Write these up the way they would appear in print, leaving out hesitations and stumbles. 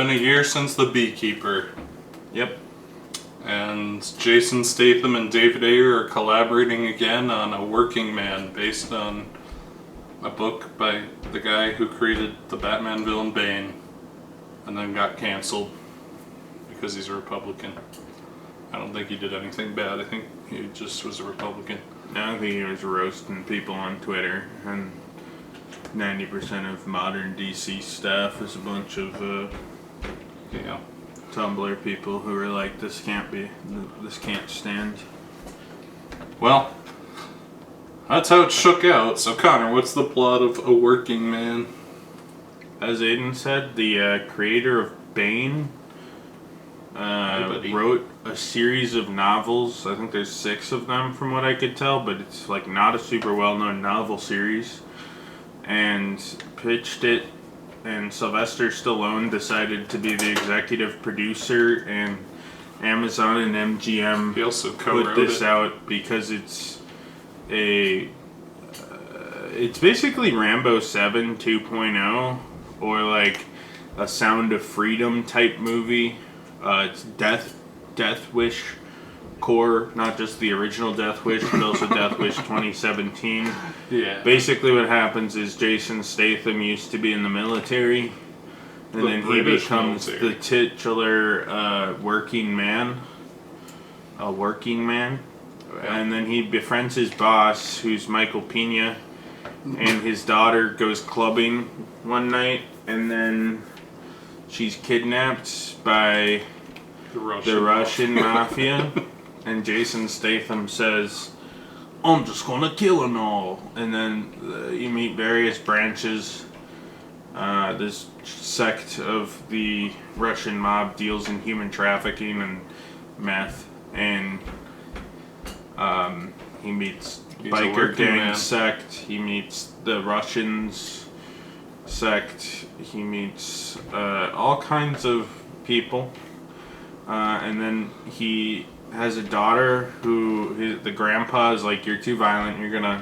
been a year since The Beekeeper. Yep. And Jason Statham and David Ayer are collaborating again on A Working Man, based on a book by the guy who created the Batman villain Bane, and then got canceled because he's a Republican. I don't think he did anything bad. I think he just was a Republican. I think he was roasting people on Twitter, and 90% of modern DC staff is a bunch of Tumblr people who are like, this can't stand. Well, that's how it shook out. So Connor, what's the plot of A Working Man? As Aiden said, the creator of Bane wrote a series of novels. I think there's 6 of them from what I could tell, but it's like not a super well-known novel series. And pitched it, and Sylvester Stallone decided to be the executive producer, and Amazon and MGM He also put this out because it's basically Rambo 7 2.0, or like a Sound of Freedom type movie. It's Death Wish core, not just the original Death Wish, but also Death Wish 2017. Yeah. Basically what happens is Jason Statham used to be in the military, and then he becomes the titular working man. A working man. And then he befriends his boss, who's Michael Pena, and his daughter goes clubbing one night, and then she's kidnapped by the Russian mafia. And Jason Statham says, I'm just gonna kill them all. And then you meet various branches. This sect of the Russian mob deals in human trafficking and meth. And he meets biker gang sect. He meets the Russians sect. He meets all kinds of people. And then he has a daughter who the grandpa is like, you're too violent, you're gonna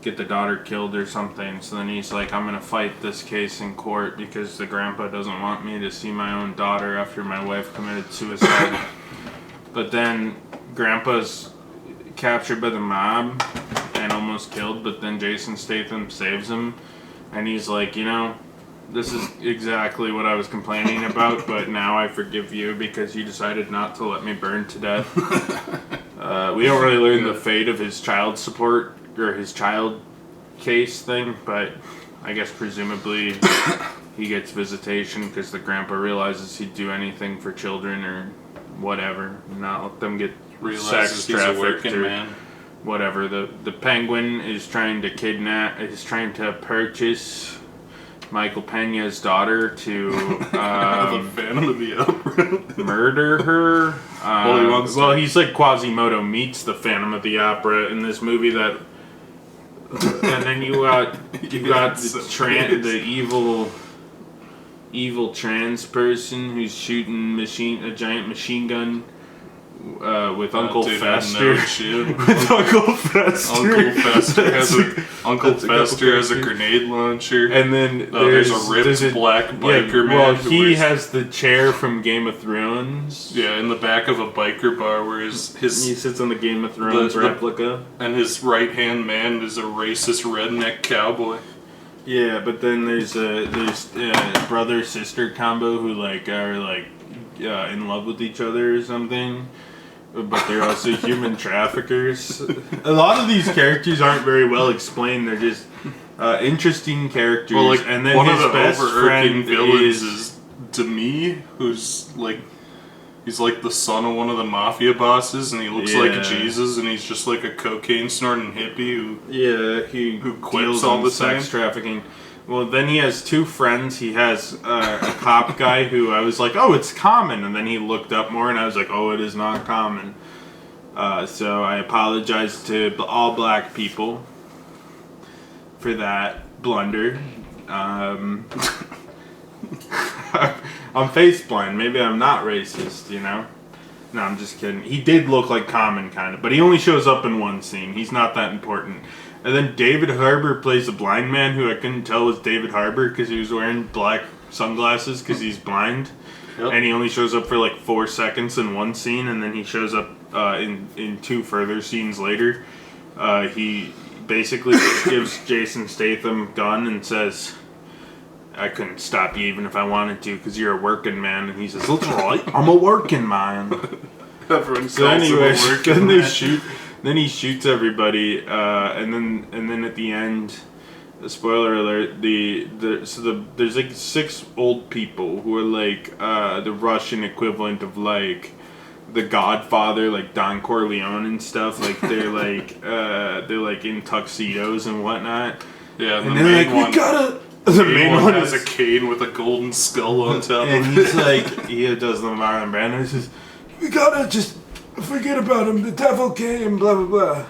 get the daughter killed or something. So then he's like, I'm gonna fight this case in court because the grandpa doesn't want me to see my own daughter after my wife committed suicide. But then grandpa's captured by the mob and almost killed, but then Jason Statham saves him, and he's like, this is exactly what I was complaining about, but now I forgive you because you decided not to let me burn to death. We don't really learn the fate of his child support or his child case thing, but I guess presumably he gets visitation because the grandpa realizes he'd do anything for children or whatever, not let them get sex trafficked or whatever. The Penguin is trying to purchase Michael Pena's daughter to the Phantom of the Opera. Murder her. He's like Quasimodo meets the Phantom of the Opera in this movie that. And then you got the evil trans person who's shooting a giant machine gun with Uncle Fester. With Uncle Fester. Uncle Fester has a grenade launcher. And then there's a ripped black biker man. Well, he has the chair from Game of Thrones. Yeah, in the back of a biker bar where he sits on the Game of Thrones replica. And his right-hand man is a racist redneck cowboy. Yeah, but then there's brother-sister combo who are in love with each other or something. But they're also human traffickers. A lot of these characters aren't very well explained. They're just interesting characters. Well, and then one his of the best friend villains is Demi, who's he's like the son of one of the mafia bosses, and he looks like Jesus, and he's just like a cocaine snorting hippie who quits all the time. Sex trafficking. Well, then he has 2 friends. He has a cop guy who I was like, oh, it's common. And then he looked up more, and I was like, oh, it is not common. So I apologize to all black people for that blunder. I'm face blind. Maybe I'm not racist, No, I'm just kidding. He did look like Common, kind of. But he only shows up in one scene. He's not that important. And then David Harbour plays a blind man who I couldn't tell was David Harbour because he was wearing black sunglasses because he's blind. Yep. And he only shows up for like 4 seconds in one scene, and then he shows up in 2 further scenes later. He basically gives Jason Statham a gun and says, I couldn't stop you even if I wanted to because you're a working man. And he says, that's right, I'm a working man. Everyone So calls anyway, him a working then man. then he shoots everybody, and then at the end, spoiler alert, there's like 6 old people who are like the Russian equivalent of like the Godfather, like Don Corleone and stuff. Like they're like in tuxedos and whatnot. Yeah, and they're like, we gotta. The main one has is a cane with a golden skull on top. and he's like, he does the Marlon Brando. He says, we gotta just forget about him. The devil came, blah blah blah.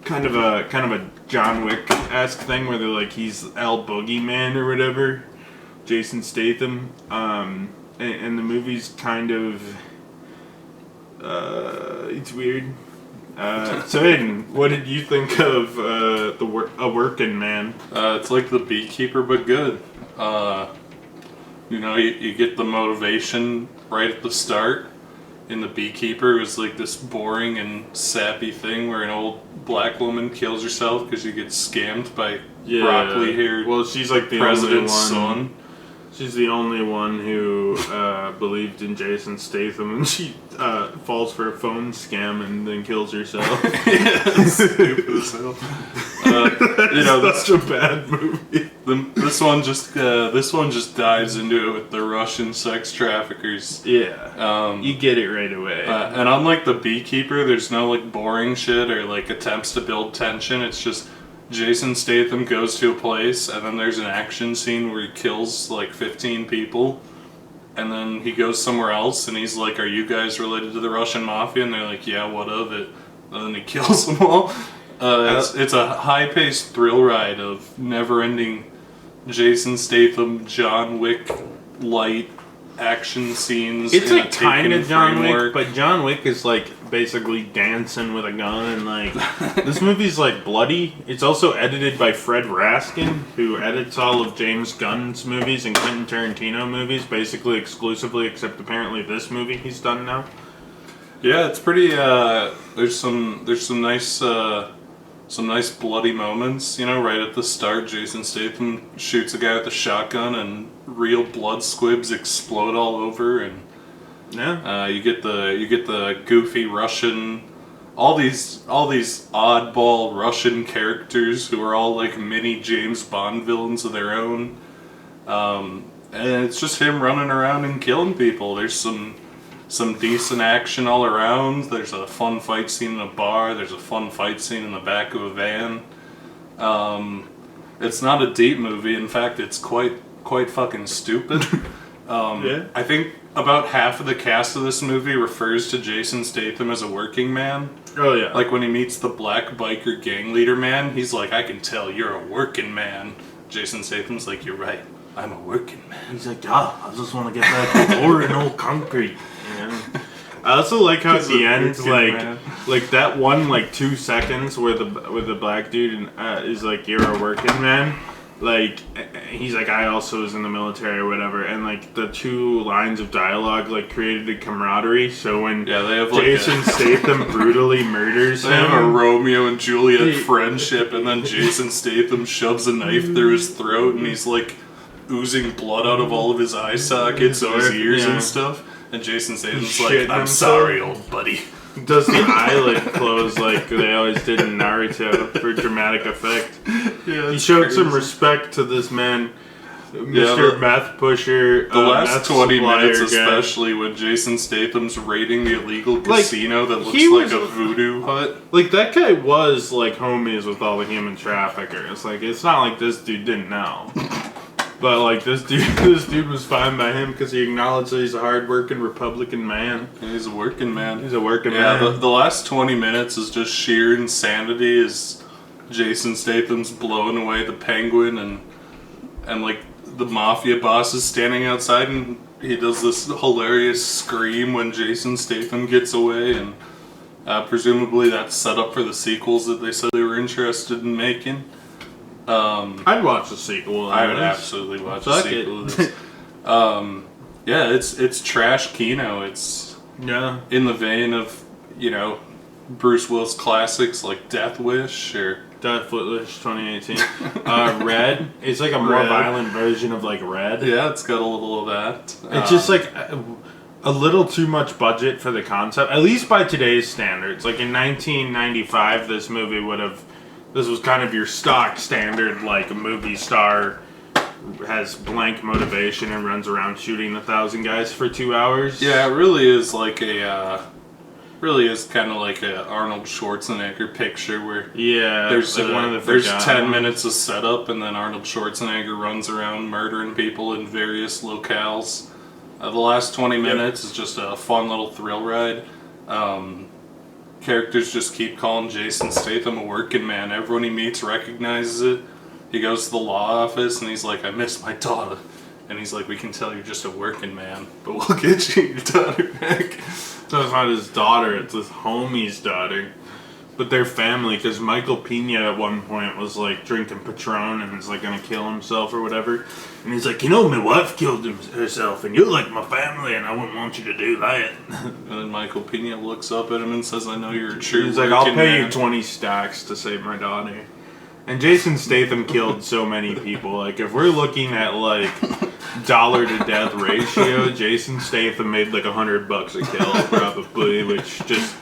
Kind of a John Wick-esque thing where they're like, he's El Boogeyman or whatever, Jason Statham. And the movie's kind of it's weird. So Aiden, what did you think of A Working Man? It's like The Beekeeper, but good. You get the motivation right at the start. In The Beekeeper, it was like this boring and sappy thing where an old black woman kills herself because she gets scammed by broccoli-haired she's like the president's only one. son. She's the only one who believed in Jason Statham, and she falls for a phone scam and then kills herself. Yeah, stupid as hell. That's such a bad movie. This one just dives into it with the Russian sex traffickers. Yeah, you get it right away. And unlike The Beekeeper, there's no like boring shit or like attempts to build tension. It's just Jason Statham goes to a place, and then there's an action scene where he kills like 15 people, and then he goes somewhere else, and he's like, "Are you guys related to the Russian mafia?" And they're like, "Yeah, what of it?" And then he kills them all. It's a high-paced thrill ride of never-ending Jason Statham, John Wick light action scenes. It's in like kind of John framework. Wick, but John Wick is like basically dancing with a gun, and like this movie's like bloody. It's also edited by Fred Raskin, who edits all of James Gunn's movies and Quentin Tarantino movies, basically exclusively, except apparently this movie he's done now. Yeah, it's pretty. There's some nice bloody moments. Right at the start, Jason Statham shoots a guy with a shotgun, and real blood squibs explode all over, and yeah, you get the goofy Russian, all these oddball Russian characters who are all like mini James Bond villains of their own, and it's just him running around and killing people. There's some decent action all around. There's a fun fight scene in a bar. There's a fun fight scene in the back of a van. It's not a deep movie. In fact, it's quite fucking stupid. Yeah. I think about half of the cast of this movie refers to Jason Statham as a working man. Oh yeah. Like when he meets the black biker gang leader man, he's like, "I can tell you're a working man." Jason Statham's like, "You're right. I'm a working man." He's like, I just want to get back to boring old concrete. I also like how at the end, like that one, like 2 seconds where the black dude is like, "You're a working man." Like he's like, "I also was in the military" or whatever, and like the 2 lines of dialogue like created a camaraderie. So when they have like Jason Statham brutally murders they him, have a Romeo and Juliet friendship, and then Jason Statham shoves a knife through his throat, and he's like oozing blood out of all of his eye sockets and his ears and stuff. And Jason Statham's like, "I'm sorry, old buddy." Does the eyelid close like they always did in Naruto for dramatic effect. Yeah, he showed some respect to this man, Mr. Meth Pusher. The last 20 minutes, guy. Especially when Jason Statham's raiding the illegal casino that looks like a voodoo hut. Like, that guy was like homies with all the human traffickers. Like, it's not like this dude didn't know. But like this dude was fine by him because he acknowledged that he's a hard-working Republican man. Yeah, he's a working man. He's a working man. Yeah, the last 20 minutes is just sheer insanity as Jason Statham's blowing away the penguin and like the mafia boss is standing outside and he does this hilarious scream when Jason Statham gets away, and presumably that's set up for the sequels that they said they were interested in making. I'd watch the sequel. I would absolutely watch a sequel of this. Yeah, it's trash Kino. It's in the vein of, Bruce Willis classics like Death Wish or Death Wish 2018. Red. It's like a more Red. violent version of like Red. Yeah, it's got a little of that. It's just like a little too much budget for the concept, at least by today's standards. Like in 1995, this was kind of your stock standard, like a movie star has blank motivation and runs around shooting 1,000 guys for 2 hours. Yeah, it really is like kind of like a Arnold Schwarzenegger picture where there's like one of the there's 10 minutes of setup and then Arnold Schwarzenegger runs around murdering people in various locales. The last 20 minutes is just a fun little thrill ride. Characters just keep calling Jason Statham a working man. Everyone he meets recognizes it. He goes to the law office and he's like, I miss my daughter. And he's like, we can tell you're just a working man, but we'll get you your daughter back. So it's not his daughter, it's his homie's daughter. But their family, because Michael Pena at one point was like drinking Patron and was like gonna kill himself or whatever. And he's like, my wife killed herself and you're like my family and I wouldn't want you to do that. And then Michael Pena looks up at him and says, I know you're a true He's like, I'll pay man. you 20 stacks to save my daughter. And Jason Statham killed so many people. Like, if we're looking at like dollar to death ratio, Jason Statham made like $100 a kill probably, which just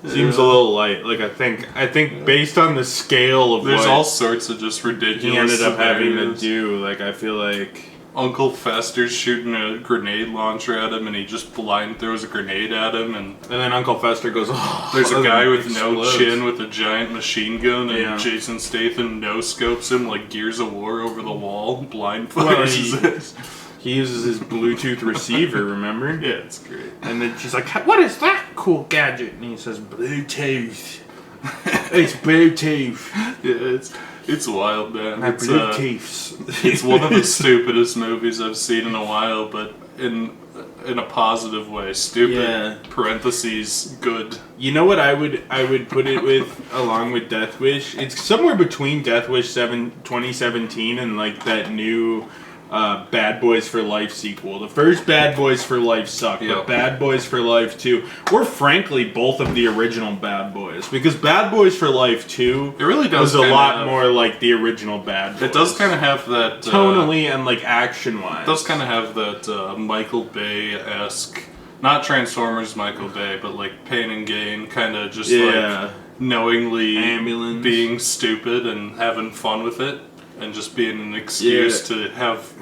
seems a little light. Like I think based on the scale of there's what all sorts of just ridiculous he ended up having to scenarios. do, like I feel like Uncle Fester's shooting a grenade launcher at him and he just blind throws a grenade at him and then Uncle Fester goes, oh, there's a guy with explodes. no chin with a giant machine gun and Yeah. Jason Statham no scopes him like Gears of War over the wall, blind Well, fires his ass. he uses his Bluetooth receiver, remember? Yeah, it's great. And then she's like, what is that cool gadget? And he says, Bluetooth. It's Bluetooth. Yeah, it's wild, man. My It's, Bluetooths. it's one of the stupidest movies I've seen in a while, but in a positive way. Stupid, Yeah. parentheses, good. You know what I would put it with along with Death Wish? It's somewhere between Death Wish 2017 and like that new Bad Boys for Life sequel. The first Bad Boys for Life sucked, Yep. but Bad Boys for Life 2 were frankly both of the original Bad Boys, because Bad Boys for Life 2 It really does was a lot have, more like the original Bad Boys. It does kind of have that tonally and like action wise. It does kind of have that Michael Bay-esque, not Transformers Michael Bay, but like Pain and Gain, kind of just like knowingly Ambulance. being stupid and having fun with it, and just being an excuse to have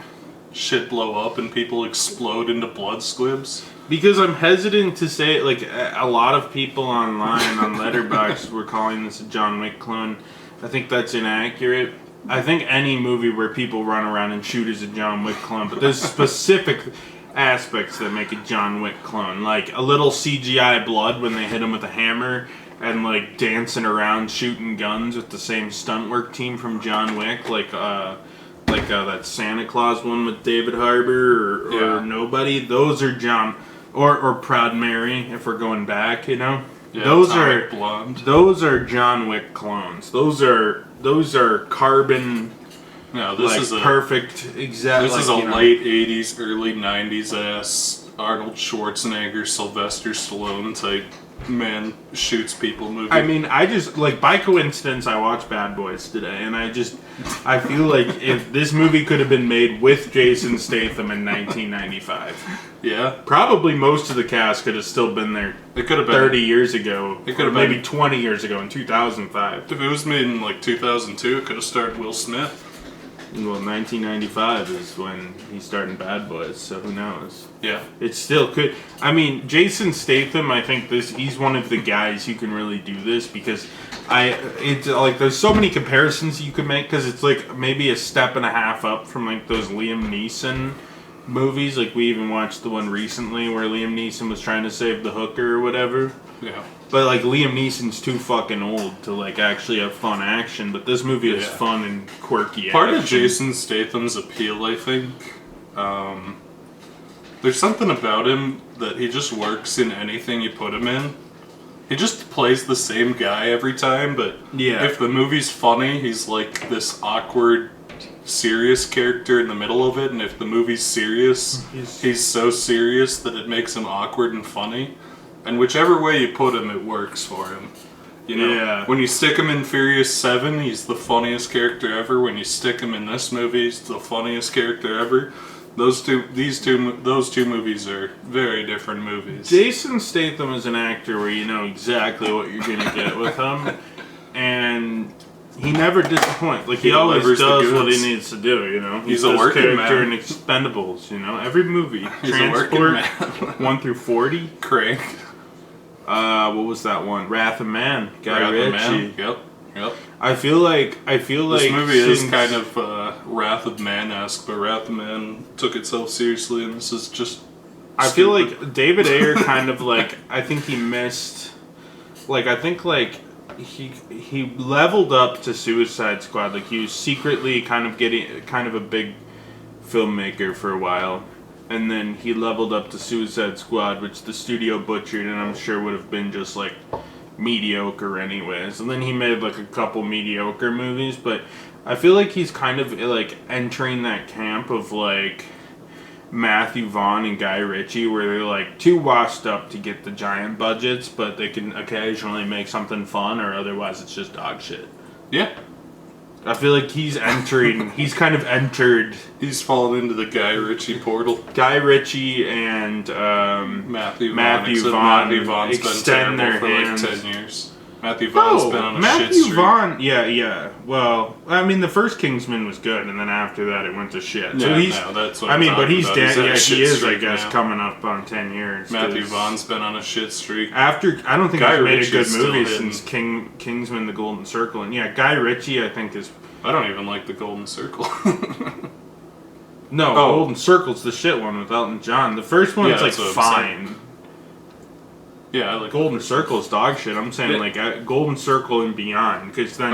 shit blow up and people explode into blood squibs. Because I'm hesitant to say, like, a lot of people online on Letterboxd were calling this a John Wick clone. I think that's inaccurate. I think any movie where people run around and shoot is a John Wick clone, but there's specific aspects that make a John Wick clone. Like, a little CGI blood when they hit him with a hammer, and, like, dancing around shooting guns with the same stunt work team from John Wick, like that Santa Claus one with David Harbour or Nobody. Those are John, or Proud Mary if we're going back, you know. Yeah, those Atomic are Blonde. Those are John Wick clones. Those are carbon. No, this like, is a perfect. Exactly. This is a late '80s, early '90s ass Arnold Schwarzenegger, Sylvester Stallone type man shoots people movie. I mean, I just, like, by coincidence, I watched Bad Boys today, and I feel like if this movie could have been made with Jason Statham in 1995, yeah, probably most of the cast could have still been there. It could have been 30 years ago. It could have maybe been 20 years ago in 2005. If it was made in like 2002, it could have starred Will Smith. Well, 1995 is when he started Bad Boys, so who knows? Yeah. It still could. I mean, Jason Statham, I think he's one of the guys who can really do this, because it's like there's so many comparisons you could make, because it's like maybe a step and a half up from like those Liam Neeson movies. Like we even watched the one recently where Liam Neeson was trying to save the hooker or whatever. Yeah. But like Liam Neeson's too fucking old to like actually have fun action, but this movie is fun and quirky. Part action. of Jason Statham's appeal, I think, there's something about him that he just works in anything you put him in. He just plays the same guy every time, but if the movie's funny, he's like this awkward serious character in the middle of it, and if the movie's serious, he's so serious that it makes him awkward and funny. And whichever way you put him, it works for him. You know, when you stick him in Furious 7, he's the funniest character ever. When you stick him in this movie, he's the funniest character ever. Those two movies are very different movies. Jason Statham is an actor where you know exactly what you're gonna get with him, and he never disappoints. Like he always does what he needs to do. You know, he's a working man. In Expendables. You know, every movie. He's Transport, a working man. 1 through 40. Craig. What was that one? Wrath of Man. Guy Ritchie. Yep. I feel like this movie is kind of Wrath of Man-esque, but Wrath of Man took itself seriously, and this is just. I feel like David Ayer kind of like I think he missed. Like I think like he leveled up to Suicide Squad. Like he was secretly kind of a big filmmaker for a while. And then he leveled up to Suicide Squad, which the studio butchered, and I'm sure would have been just like mediocre anyways. And then he made like a couple mediocre movies, but I feel like he's kind of like entering that camp of like Matthew Vaughn and Guy Ritchie, where they're like too washed up to get the giant budgets, but they can occasionally make something fun, or otherwise it's just dog shit. Yeah. I feel like he's kind of entered. He's fallen into the Guy Ritchie portal. Guy Ritchie and Matthew Vaughn. Matthew Vaughn's extend been their for hands. like 10 years. Matthew Vaughn's been on a shit streak. Vaughn, yeah. Well, I mean, the first Kingsman was good, and then after that, it went to shit. So that's what I mean, but he's dead. he is, I guess, coming up on 10 years. Matthew Vaughn's been on a shit streak. I don't think he's made a good movie hidden. since Kingsman: The Golden Circle, and Guy Ritchie, I think is. I don't even like The Golden Circle. No, Golden Circle's the shit one with Elton John. The first one is like fine. Yeah, I like Golden Circle's dog shit. I'm saying like Golden Circle and beyond, because then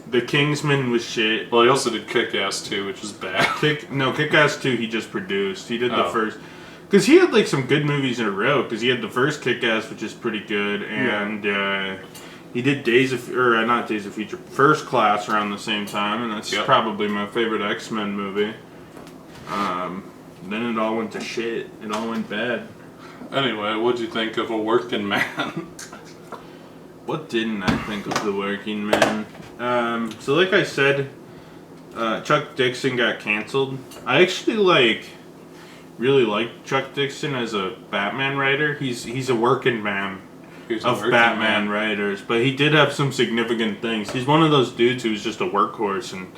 the Kingsman was shit. Well, he also did Kick-Ass 2, which is bad. Kick-Ass 2 he just produced. He did the first, because he had like some good movies in a row. Because he had the first Kick-Ass, which is pretty good, and he did not Days of Future, First Class around the same time, and that's probably my favorite X-Men movie. Then it all went to shit. It all went bad. Anyway, what'd you think of A Working Man? What didn't I think of The Working Man? So like I said, Chuck Dixon got canceled. I actually really like Chuck Dixon as a Batman writer. He's a working man of Batman writers, but he did have some significant things. He's one of those dudes who's just a workhorse, and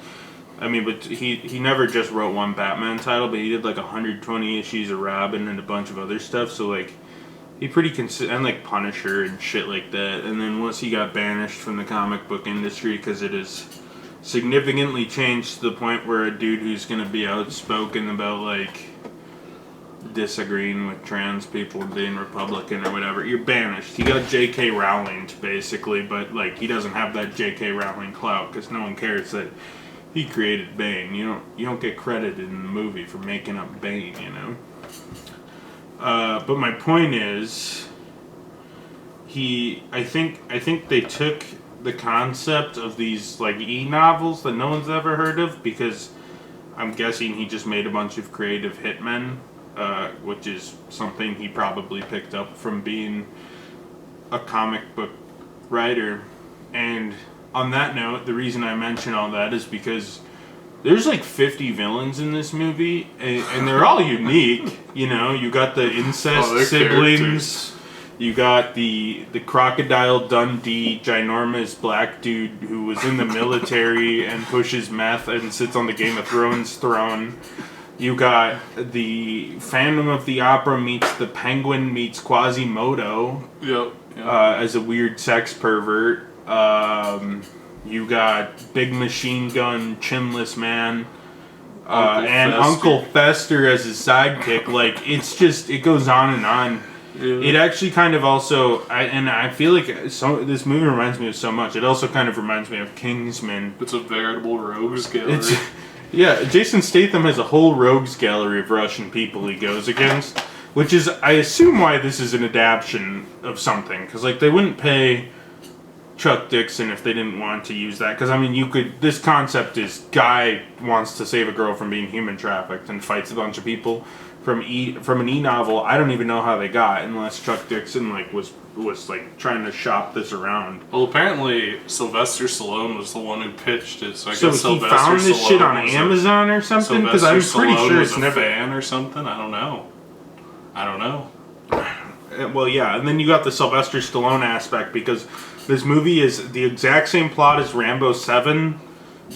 I mean, but he never just wrote one Batman title, but he did like 120 issues of Robin and a bunch of other stuff. So like, he pretty and like Punisher and shit like that. And then once he got banished from the comic book industry because it has significantly changed to the point where a dude who's gonna be outspoken about like disagreeing with trans people and being Republican or whatever, you're banished. He got J.K. Rowling basically, but like he doesn't have that J.K. Rowling clout because no one cares that he created Bane. You don't get credited in the movie for making up Bane, you know. But my point is, I think they took the concept of these like e-novels that no one's ever heard of, because I'm guessing he just made a bunch of creative hitmen, which is something he probably picked up from being a comic book writer. And on that note, the reason I mention all that is because there's like 50 villains in this movie, and they're all unique. You know, you got the incest siblings, characters. You got the Crocodile Dundee ginormous black dude who was in the military and pushes meth and sits on the Game of Thrones throne. You got the Phantom of the Opera meets the Penguin meets Quasimodo. Yep. As a weird sex pervert. You got Big Machine Gun, Chinless Man, Uncle Fester as his sidekick. Like, it's just, it goes on and on. Yeah. It actually kind of also, I feel like this movie reminds me of so much. It also kind of reminds me of Kingsman. It's a veritable rogues gallery. Jason Statham has a whole rogues gallery of Russian people he goes against, which is, I assume, why this is an adaptation of something. Because, like, they wouldn't pay Chuck Dixon if they didn't want to use that. Because, I mean, this concept is guy wants to save a girl from being human trafficked and fights a bunch of people from an e-novel. I don't even know how they got, unless Chuck Dixon, like, was like, trying to shop this around. Well, apparently, Sylvester Stallone was the one who pitched it, so I guess he Sylvester found this Stallone shit on Amazon or something? Because I'm pretty sure it's never... fan or something? I don't know. Well, yeah, and then you got the Sylvester Stallone aspect, because this movie is the exact same plot as Rambo 7,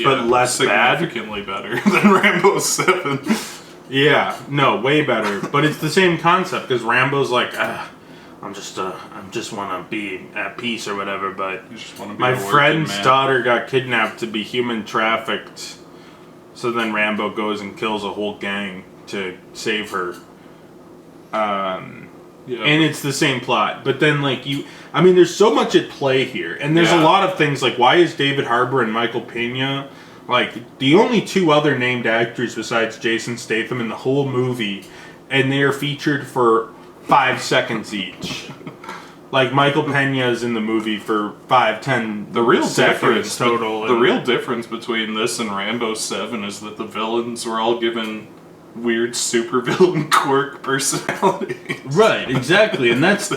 but less bad. Significantly better than Rambo 7. Yeah, no, way better. But it's the same concept, because Rambo's like, I just want to be at peace or whatever, but my friend's daughter got kidnapped to be human trafficked, so then Rambo goes and kills a whole gang to save her. Yeah. And it's the same plot, but then there's so much at play here, and there's a lot of things like, why is David Harbour and Michael Pena the only two other named actors besides Jason Statham in the whole movie, and they are featured for 5 seconds each. Like, Michael Pena is in the movie for 5-10 the real seconds difference total. The real difference between this and Rambo 7 is that the villains were all given weird supervillain quirk personalities. Right, exactly, and that's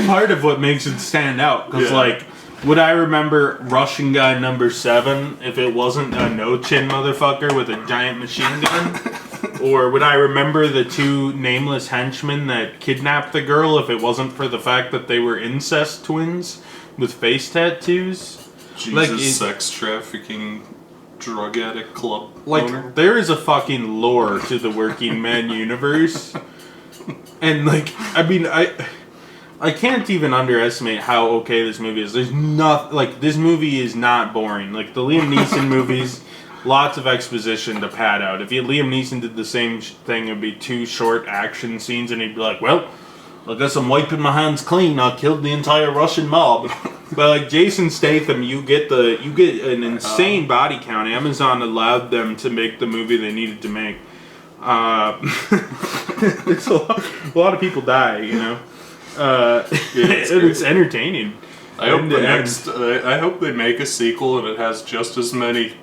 part of what makes it stand out. Because would I remember Russian guy number 7 if it wasn't a no-chin motherfucker with a giant machine gun? Or would I remember the two nameless henchmen that kidnapped the girl if it wasn't for the fact that they were incest twins with face tattoos? Jesus, sex trafficking drug addict club owner. There is a fucking lore to the Working Men universe. And I can't even underestimate how okay this movie is. There's this movie is not boring. The Liam Neeson movies, lots of exposition to pad out. If Liam Neeson did the same thing, it'd be 2 short action scenes, and he'd be like, well, I guess I'm wiping my hands clean. I killed the entire Russian mob. But Jason Statham, you get an insane body count. Amazon allowed them to make the movie they needed to make. It's a lot of people die, you know. It's entertaining. I hope they make a sequel and it has just as many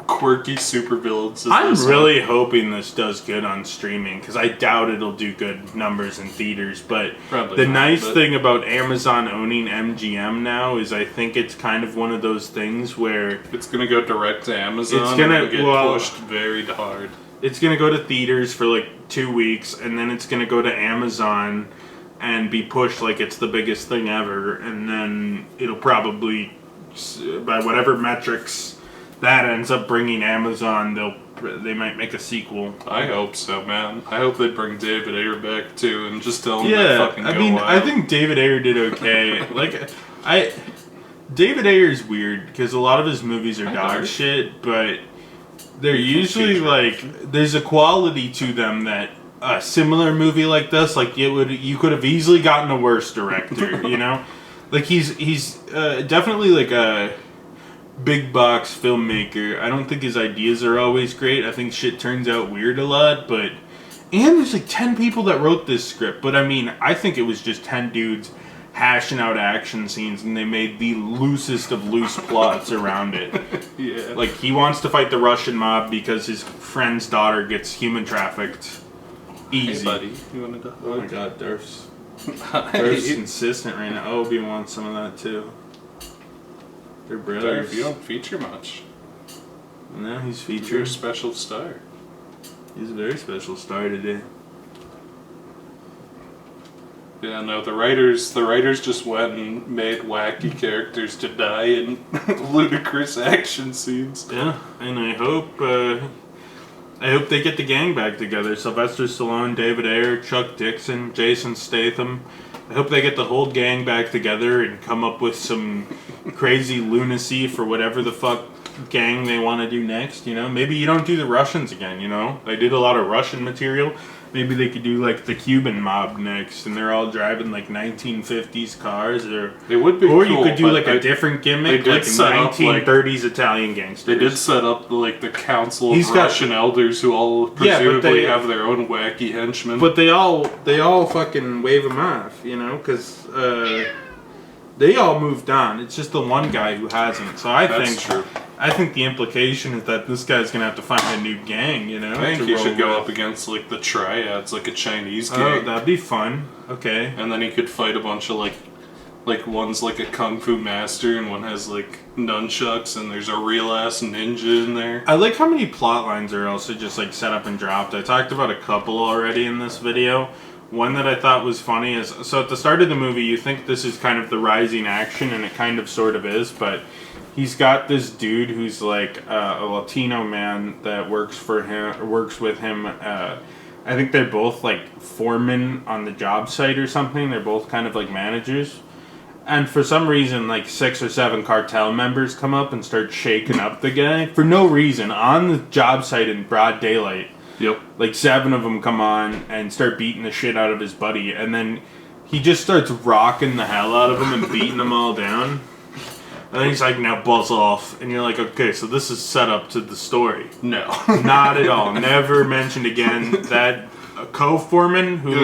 quirky supervillains. I'm really hoping this does good on streaming, because I doubt it'll do good numbers in theaters. But the nice thing about Amazon owning MGM now is I think it's kind of one of those things where it's going to go direct to Amazon. It's going to get pushed very hard. It's going to go to theaters for 2 weeks, and then it's going to go to Amazon and be pushed like it's the biggest thing ever, and then it'll probably, by whatever metrics that ends up bringing Amazon, they might make a sequel. I hope so, man. I hope they bring David Ayer back too, and just tell him to fucking go wild. I think David Ayer did okay. David Ayer's weird because a lot of his movies are dog shit, but they're usually there's a quality to them that a similar movie like this, you could have easily gotten a worse director, you know? He's definitely a big box filmmaker. I don't think his ideas are always great. I think shit turns out weird a lot, and there's 10 people that wrote this script, but I think it was just 10 dudes hashing out action scenes, and they made the loosest of loose plots around it. Yeah. He wants to fight the Russian mob because his friend's daughter gets human trafficked. Easy. Hey, buddy. You want to Oh my god, Durf's consistent right now. Obi wants some of that too. They're brothers. Durf, you don't feature much. No, he's featured. You're a special star. He's a very special star today. Yeah, no, the writers just went and made wacky characters to die in ludicrous action scenes. Yeah, and I hope they get the gang back together. Sylvester Stallone, David Ayer, Chuck Dixon, Jason Statham. I hope they get the whole gang back together and come up with some crazy lunacy for whatever the fuck gang they want to do next, you know? Maybe you don't do the Russians again, you know? They did a lot of Russian material. Maybe they could do the Cuban mob next, and they're all driving 1950s cars, or it would be. Or cool, you could do a different gimmick, 1930s Italian gangsters. They did set up the council of Russian elders who all presumably have their own wacky henchmen. But they all fucking wave them off, you know, because They all moved on. It's just the one guy who hasn't. So That's true. I think the implication is that this guy's gonna have to find a new gang. You know, I think he should go up against like the triads, like a Chinese gang. Oh, that'd be fun. Okay. And then he could fight a bunch of like one's like a kung fu master and one has like nunchucks and there's a real ass ninja in there. I like how many plot lines are also just like set up and dropped. I talked about a couple already in this video. One that I thought was funny is, so at the start of the movie you think this is kind of the rising action, and it kind of sort of is, but he's got this dude who's like a Latino man that works with him. I think they're both like foremen on the job site or something. They're both kind of like managers. And for some reason, like 6 or 7 cartel members come up and start shaking up the guy for no reason on the job site in broad daylight. Yep. Like 7 of them come on and start beating the shit out of his buddy, and then he just starts rocking the hell out of him and beating them all down. And then he's like, "Now buzz off," and you're like, "Okay, so this is set up to the story." No, not at all. Never mentioned again. That co-foreman who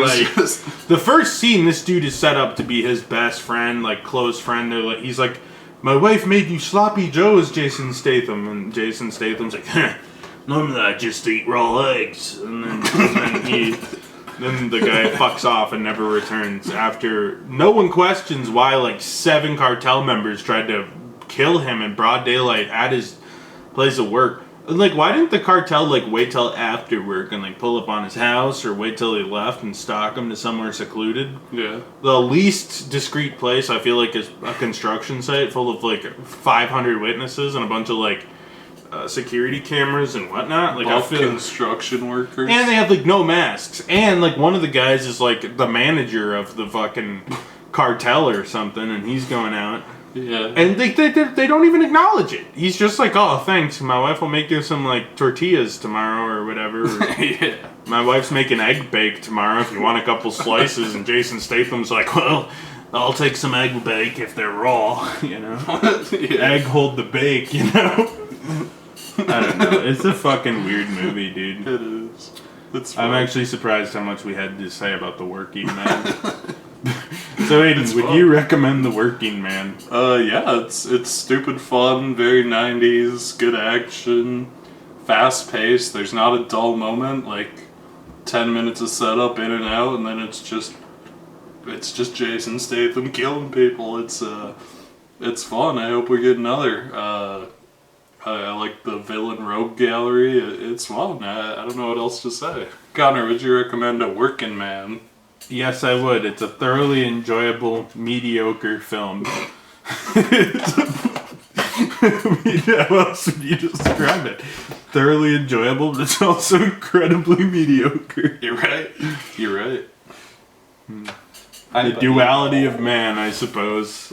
the first scene, this dude is set up to be his best friend, like close friend. He's like, "My wife made you sloppy joes, Jason Statham," and Jason Statham's like, "Normally I just eat raw eggs," and then then the guy fucks off and never returns. After no one questions why like 7 cartel members tried to kill him in broad daylight at his place of work. Like, why didn't the cartel like wait till after work and like pull up on his house, or wait till he left and stalk him to somewhere secluded? Yeah. The least discreet place I feel like is a construction site full of like 500 witnesses and a bunch of like security cameras and whatnot. Like, I feel construction workers, and they have like no masks, and like one of the guys is like the manager of the fucking cartel or something, and he's going out. Yeah. And they don't even acknowledge it. He's just like, "Oh, thanks. My wife will make you some like tortillas tomorrow or whatever." Yeah. "My wife's making egg bake tomorrow if you want a couple slices." And Jason Statham's like, "Well, I'll take some egg bake if they're raw, you know." Yeah. Egg hold the bake, you know. I don't know. It's a fucking weird movie, dude. It is. It's fun. I'm actually surprised how much we had to say about The Working Man. So Aiden, would you recommend The Working Man? Yeah, it's stupid fun, very 90s, good action, fast paced. There's not a dull moment. Like 10 minutes of setup, in and out, and then it's just Jason Statham killing people. It's fun. I hope we get another. I like the villain rogue gallery. It's fun. I don't know what else to say. Connor, would you recommend A Working Man? Yes, I would. It's a thoroughly enjoyable, mediocre film. How else would you describe it? Thoroughly enjoyable, but it's also incredibly mediocre. You're right. You're right. The duality of man, I suppose.